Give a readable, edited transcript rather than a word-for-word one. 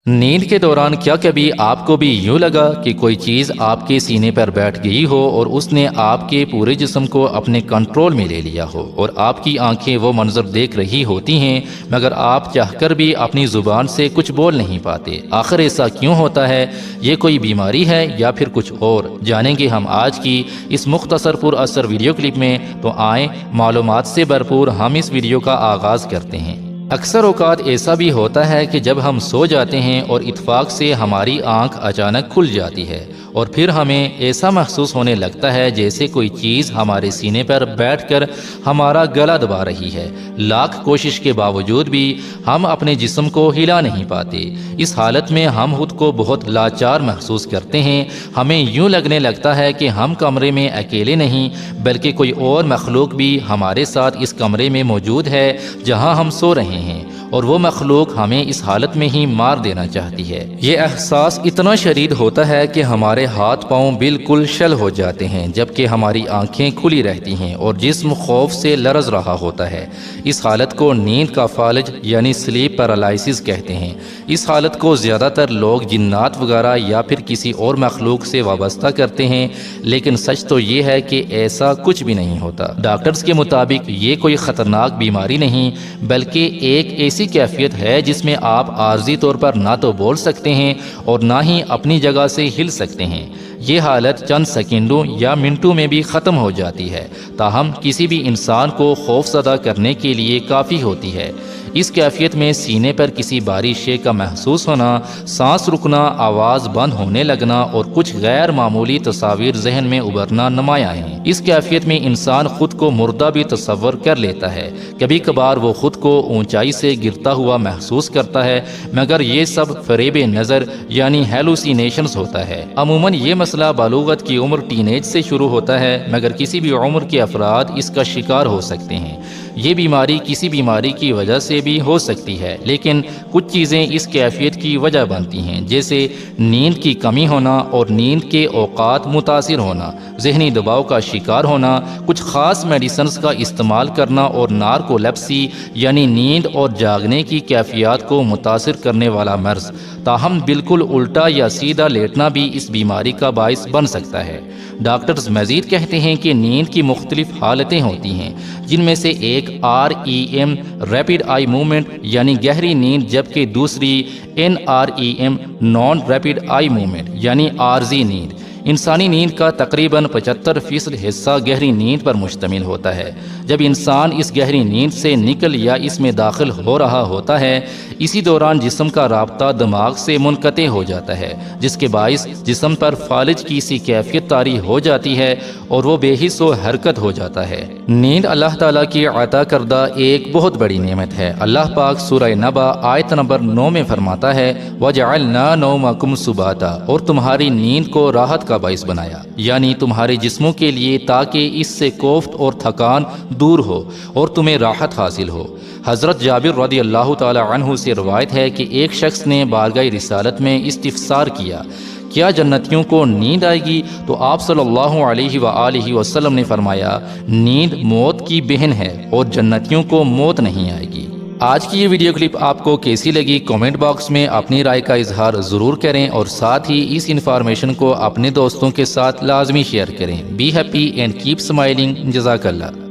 نیند کے دوران کیا کبھی آپ کو بھی یوں لگا کہ کوئی چیز آپ کے سینے پر بیٹھ گئی ہو اور اس نے آپ کے پورے جسم کو اپنے کنٹرول میں لے لیا ہو اور آپ کی آنکھیں وہ منظر دیکھ رہی ہوتی ہیں مگر آپ چاہ کر بھی اپنی زبان سے کچھ بول نہیں پاتے؟ آخر ایسا کیوں ہوتا ہے؟ یہ کوئی بیماری ہے یا پھر کچھ اور؟ جانیں گے ہم آج کی اس مختصر پر اثر ویڈیو کلپ میں، تو آئیں معلومات سے بھرپور ہم اس ویڈیو کا آغاز کرتے ہیں۔ اکثر اوقات ایسا بھی ہوتا ہے کہ جب ہم سو جاتے ہیں اور اتفاق سے ہماری آنکھ اچانک کھل جاتی ہے اور پھر ہمیں ایسا محسوس ہونے لگتا ہے جیسے کوئی چیز ہمارے سینے پر بیٹھ کر ہمارا گلا دبا رہی ہے۔ لاکھ کوشش کے باوجود بھی ہم اپنے جسم کو ہلا نہیں پاتے۔ اس حالت میں ہم خود کو بہت لاچار محسوس کرتے ہیں۔ ہمیں یوں لگنے لگتا ہے کہ ہم کمرے میں اکیلے نہیں بلکہ کوئی اور مخلوق بھی ہمارے ساتھ اس کمرے میں موجود ہے جہاں ہم سو رہے ہیں، اور وہ مخلوق ہمیں اس حالت میں ہی مار دینا چاہتی ہے۔ یہ احساس اتنا شدید ہوتا ہے کہ ہمارے ہاتھ پاؤں بالکل شل ہو جاتے ہیں جبکہ ہماری آنکھیں کھلی رہتی ہیں اور جسم خوف سے لرز رہا ہوتا ہے۔ اس حالت کو نیند کا فالج یعنی سلیپ پیرالائسس کہتے ہیں۔ اس حالت کو زیادہ تر لوگ جنات وغیرہ یا پھر کسی اور مخلوق سے وابستہ کرتے ہیں، لیکن سچ تو یہ ہے کہ ایسا کچھ بھی نہیں ہوتا۔ ڈاکٹرز کے مطابق یہ کوئی خطرناک بیماری نہیں بلکہ ایک ایسی کیفیت ہے جس میں آپ عارضی طور پر نہ تو بول سکتے ہیں اور نہ ہی اپنی جگہ سے ہل سکتے ہیں۔ یہ حالت چند سیکنڈوں یا منٹوں میں بھی ختم ہو جاتی ہے، تاہم کسی بھی انسان کو خوف زدہ کرنے کے لیے کافی ہوتی ہے۔ اس کیفیت میں سینے پر کسی بھاری شے کا محسوس ہونا، سانس رکنا، آواز بند ہونے لگنا اور کچھ غیر معمولی تصاویر ذہن میں ابھرنا نمایاں ہیں۔ اس کیفیت میں انسان خود کو مردہ بھی تصور کر لیتا ہے۔ کبھی کبھار وہ خود کو اونچائی سے گرتا ہوا محسوس کرتا ہے، مگر یہ سب فریب نظر یعنی ہیلوسینیشنز ہوتا ہے۔ عموماً یہ مسئلہ بلوغت کی عمر ٹین ایج سے شروع ہوتا ہے، مگر کسی بھی عمر کے افراد اس کا شکار ہو سکتے ہیں۔ یہ بیماری کسی بیماری کی وجہ سے بھی ہو سکتی ہے، لیکن کچھ چیزیں اس کیفیت کی وجہ بنتی ہیں، جیسے نیند کی کمی ہونا اور نیند کے اوقات متاثر ہونا، ذہنی دباؤ کا شکار ہونا، کچھ خاص میڈیسنز کا استعمال کرنا اور نارکولیپسی یعنی نیند اور جاگنے کی کیفیات کو متاثر کرنے والا مرض۔ تاہم بالکل الٹا یا سیدھا لیٹنا بھی اس بیماری کا باعث بن سکتا ہے۔ ڈاکٹرز مزید کہتے ہیں کہ نیند کی مختلف حالتیں ہوتی ہیں، جن میں سے ایک REM ریپڈ آئی موومنٹ یعنی گہری نیند، جبکہ دوسری NREM naan rapid eye movement یعنی عارضی نیند۔ انسانی نیند کا تقریباً 75% حصہ گہری نیند پر مشتمل ہوتا ہے۔ جب انسان اس گہری نیند سے نکل یا اس میں داخل ہو رہا ہوتا ہے، اسی دوران جسم کا رابطہ دماغ سے منقطع ہو جاتا ہے، جس کے باعث جسم پر فالج کی سی کیفیت طاری ہو جاتی ہے اور وہ بے حس و حرکت ہو جاتا ہے۔ نیند اللہ تعالیٰ کی عطا کردہ ایک بہت بڑی نعمت ہے۔ اللہ پاک سورہ نبا آیت نمبر 9 میں فرماتا ہے وَجَعَلْنَا نَوْمَكُمْ سُبَاتًا، اور تمہاری نیند کو راحت کا باعث بنایا، یعنی تمہارے جسموں کے لیے، تاکہ اس سے کوفت اور تھکان دور ہو اور تمہیں راحت حاصل ہو۔ حضرت جابر رضی اللہ تعالی عنہ سے روایت ہے کہ ایک شخص نے بارگاہ رسالت میں استفسار کیا، کیا جنتیوں کو نیند آئے گی؟ تو آپ صلی اللہ علیہ وآلہ وسلم نے فرمایا، نیند موت کی بہن ہے اور جنتیوں کو موت نہیں آئے گی۔ آج کی یہ ویڈیو کلپ آپ کو کیسی لگی؟ کامنٹ باکس میں اپنی رائے کا اظہار ضرور کریں اور ساتھ ہی اس انفارمیشن کو اپنے دوستوں کے ساتھ لازمی شیئر کریں۔ Be happy and keep smiling. جزاک اللہ۔